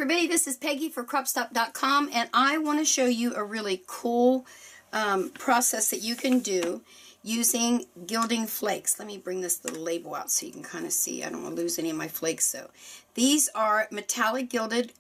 everybody, this is Peggy for CropStop.com, and I want to show you a really cool process that you can do using Gilding Flakes. Let me bring this little label out so you can kind of see. I don't want to lose any of my flakes. So these are metallic gilded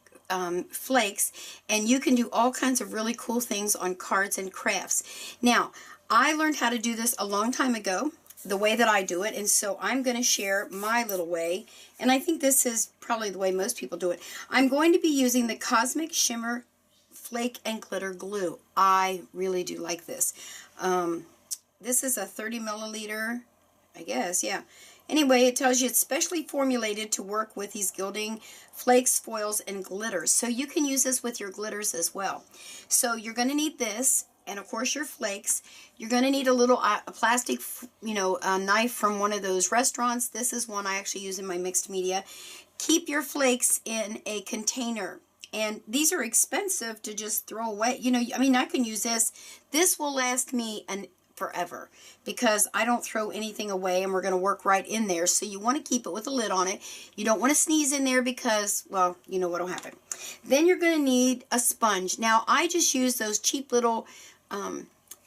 flakes, and you can do all kinds of really cool things on cards and crafts. Now, I learned how to do this a long time ago, the way that I do it, and so I'm going to share my little way, and I think this is probably the way most people do it. I'm going to be using the Cosmic Shimmer Flake and Glitter Glue. I really do like this. This is a 30 milliliter, I guess, yeah. Anyway, it tells you it's specially formulated to work with these gilding flakes, foils, and glitters. So you can use this with your glitters as well. So you're going to need this, and of course your flakes. You're going to need a little a plastic, knife from one of those restaurants. This is one I actually use in my mixed media. Keep your flakes in a container. And these are expensive to just throw away. I mean, I can use this. This will last me forever because I don't throw anything away, and we're going to work right in there. So you want to keep it with a lid on it. You don't want to sneeze in there because, well, you know what will happen. Then you're going to need a sponge. Now, I just use those cheap little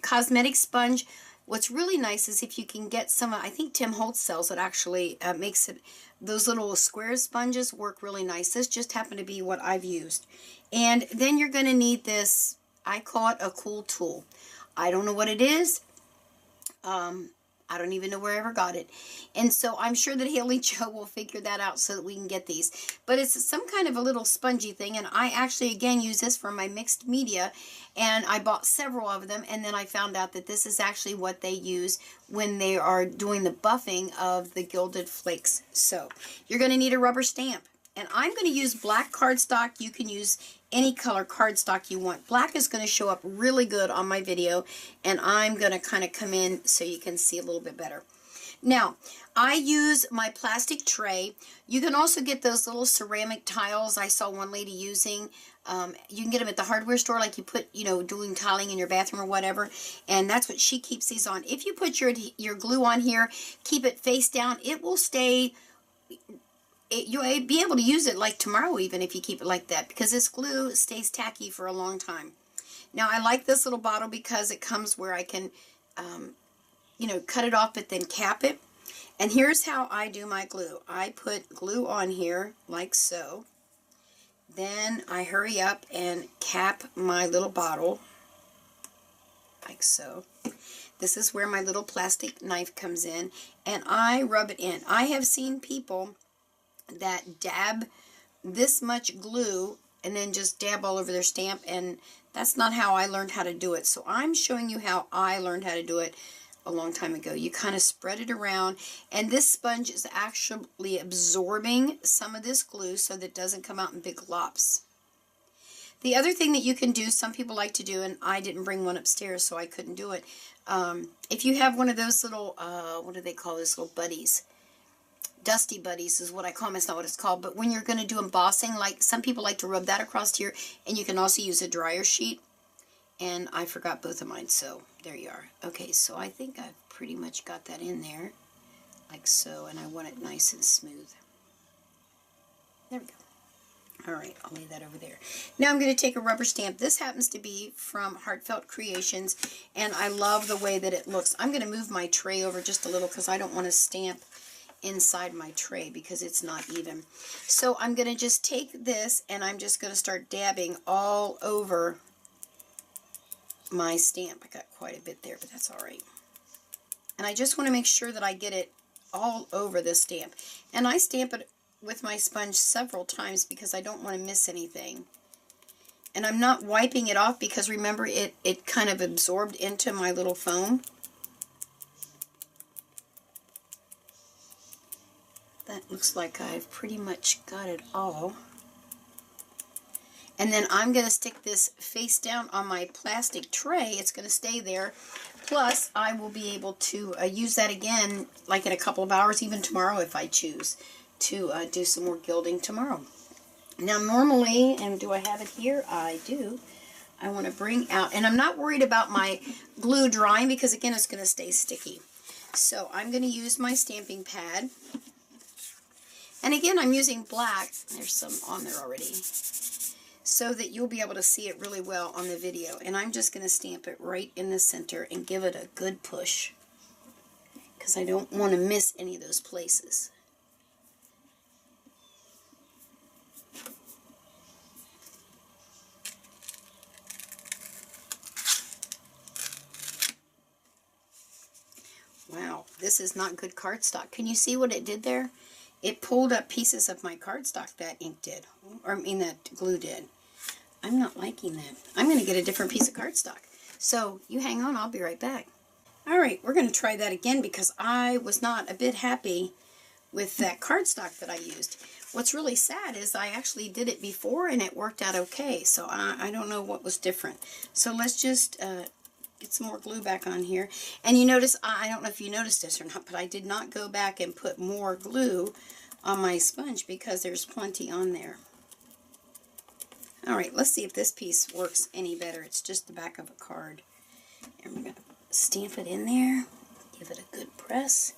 cosmetic sponge. What's really nice is if you can get some, I think Tim Holtz sells it actually, makes it, those little square sponges work really nice. This just happened to be what I've used. And then you're going to need this, I call it a cool tool. I don't know what it is. I don't even know where I ever got it. And so I'm sure that Haley Joe will figure that out so that we can get these. But it's some kind of a little spongy thing, and I actually, again, use this for my mixed media, and I bought several of them, and then I found out that this is actually what they use when they are doing the buffing of the gilded flakes. So you're going to need a rubber stamp. And I'm going to use black cardstock. You can use any color cardstock you want. Black is going to show up really good on my video, and I'm going to kind of come in so you can see a little bit better. Now, I use my plastic tray. You can also get those little ceramic tiles I saw one lady using. You can get them at the hardware store, like you put, doing tiling in your bathroom or whatever, and that's what she keeps these on. If you put your glue on here, keep it face down, it will stay. You'll be able to use it like tomorrow even if you keep it like that, because this glue stays tacky for a long time. Now, I like this little bottle because it comes where I can, cut it off but then cap it. And here's how I do my glue. I put glue on here like so. Then I hurry up and cap my little bottle like so. This is where my little plastic knife comes in, and I rub it in. I have seen people that dab this much glue and then just dab all over their stamp, and that's not how I learned how to do it. So I'm showing you how I learned how to do it a long time ago. You kind of spread it around, and this sponge is actually absorbing some of this glue so that it doesn't come out in big glops. The other thing that you can do, some people like to do, and I didn't bring one upstairs so I couldn't do it, if you have one of those little, what do they call those little buddies? Dusty buddies is what I call them. It's not what it's called, but when you're going to do embossing, like some people like to rub that across here, and you can also use a dryer sheet, and I forgot both of mine, so there you are. Okay, so I think I've pretty much got that in there, like so, and I want it nice and smooth. There we go. Alright, I'll lay that over there. Now I'm going to take a rubber stamp. This happens to be from Heartfelt Creations, and I love the way that it looks. I'm going to move my tray over just a little because I don't want to stamp inside my tray because it's not even. So I'm going to just take this, and I'm just going to start dabbing all over my stamp. I got quite a bit there, but that's alright. And I just want to make sure that I get it all over the stamp. And I stamp it with my sponge several times because I don't want to miss anything. And I'm not wiping it off because remember it kind of absorbed into my little foam. That looks like I've pretty much got it all. And then I'm going to stick this face down on my plastic tray. It's going to stay there. Plus, I will be able to use that again like in a couple of hours, even tomorrow if I choose to do some more gilding tomorrow. Now normally, and do I have it here? I do. I want to bring out, and I'm not worried about my glue drying because again it's going to stay sticky. So I'm going to use my stamping pad. And again, I'm using black. There's some on there already. so that you'll be able to see it really well on the video. And I'm just going to stamp it right in the center and give it a good push, because I don't want to miss any of those places. Wow, this is not good cardstock. Can you see what it did there? It pulled up pieces of my cardstock, that ink did, or I mean that glue did. I'm not liking that. I'm going to get a different piece of cardstock. So you hang on, I'll be right back. All right, we're going to try that again because I was not a bit happy with that cardstock that I used. What's really sad is I actually did it before and it worked out okay. So I don't know what was different. So let's just get some more glue back on here. And you notice, I don't know if you noticed this or not, but I did not go back and put more glue on my sponge because there's plenty on there. All right, let's see if this piece works any better. It's just the back of a card. And we're going to stamp it in there. Give it a good press.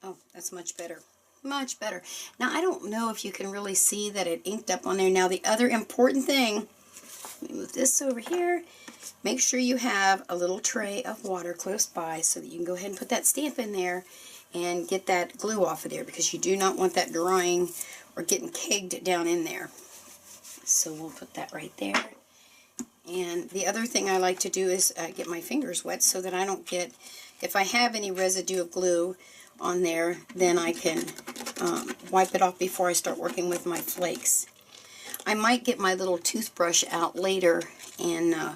Oh, that's much better. Much better. Now, I don't know if you can really see that it inked up on there. Now, the other important thing, let me move this over here. Make sure you have a little tray of water close by so that you can go ahead and put that stamp in there and get that glue off of there, because you do not want that drying or getting kegged down in there. So we'll put that right there. And the other thing I like to do is get my fingers wet so that I don't get, if I have any residue of glue on there, then I can wipe it off before I start working with my flakes. I might get my little toothbrush out later and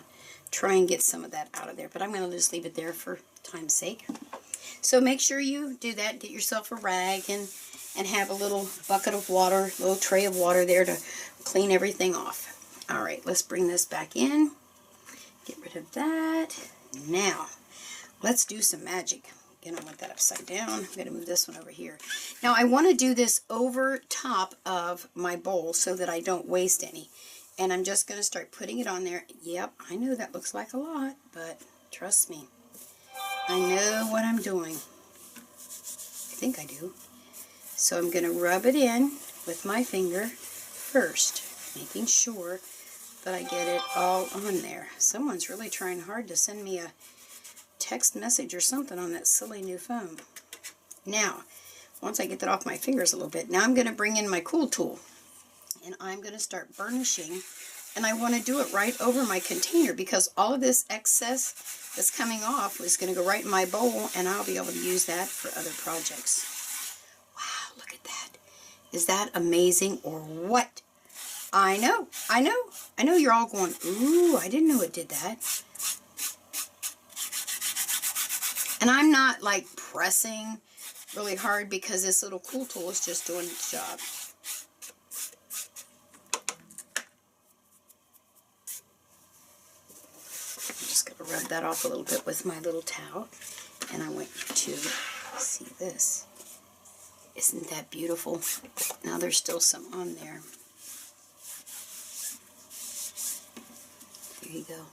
try and get some of that out of there, but I'm going to just leave it there for time's sake. So make sure you do that. Get yourself a rag and have a little bucket of water, a little tray of water there to clean everything off. All right, let's bring this back in. Get rid of that. Now, let's do some magic. Again, I want that upside down. I'm going to move this one over here. Now, I want to do this over top of my bowl so that I don't waste any. And I'm just going to start putting it on there. Yep, I know that looks like a lot, but trust me, I know what I'm doing. I think I do. So I'm going to rub it in with my finger first, making sure that I get it all on there. Someone's really trying hard to send me a text message or something on that silly new phone. Now, once I get that off my fingers a little bit, now I'm going to bring in my cool tool. And I'm going to start burnishing. And I want to do it right over my container because all of this excess that's coming off is going to go right in my bowl, and I'll be able to use that for other projects. Wow, look at that. Is that amazing or what? I know. I know you're all going, ooh, I didn't know it did that. And I'm not like pressing really hard because this little cool tool is just doing its job. I'm just going to rub that off a little bit with my little towel. And I want you to see this. Isn't that beautiful? Now there's still some on there. There you go.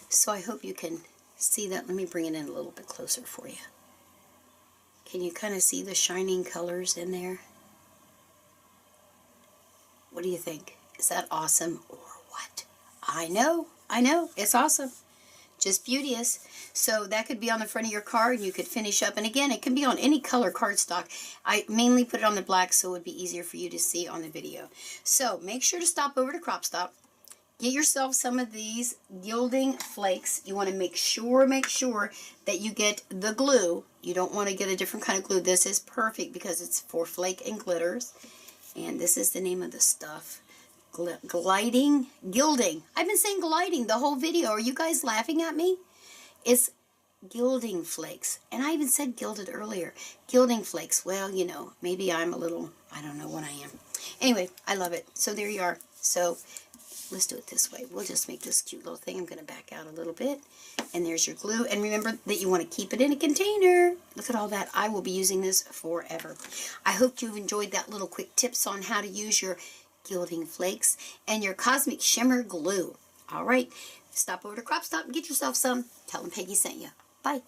So I hope you can see that. Let me bring it in a little bit closer for you. Can you kind of see the shining colors in there? What do you think? Is that awesome or what? I know, it's awesome. Just beauteous. So that could be on the front of your card, and you could finish up. And again, it can be on any color cardstock. I mainly put it on the black so it would be easier for you to see on the video. So make sure to stop over to CropStop. Get yourself some of these Gilding Flakes. You want to make sure that you get the glue. You don't want to get a different kind of glue. This is perfect because it's for flake and glitters. And this is the name of the stuff. Gilding. I've been saying gliding the whole video. Are you guys laughing at me? It's Gilding Flakes. And I even said gilded earlier. Gilding Flakes. Well, you know, maybe I'm a little, I don't know what I am. Anyway, I love it. So there you are. So let's do it this way. We'll just make this cute little thing. I'm going to back out a little bit. And there's your glue. And remember that you want to keep it in a container. Look at all that. I will be using this forever. I hope you've enjoyed that little quick tips on how to use your Gilding Flakes and your Cosmic Shimmer glue. All right. Stop over to CropStop and get yourself some. Tell them Peggy sent you. Bye.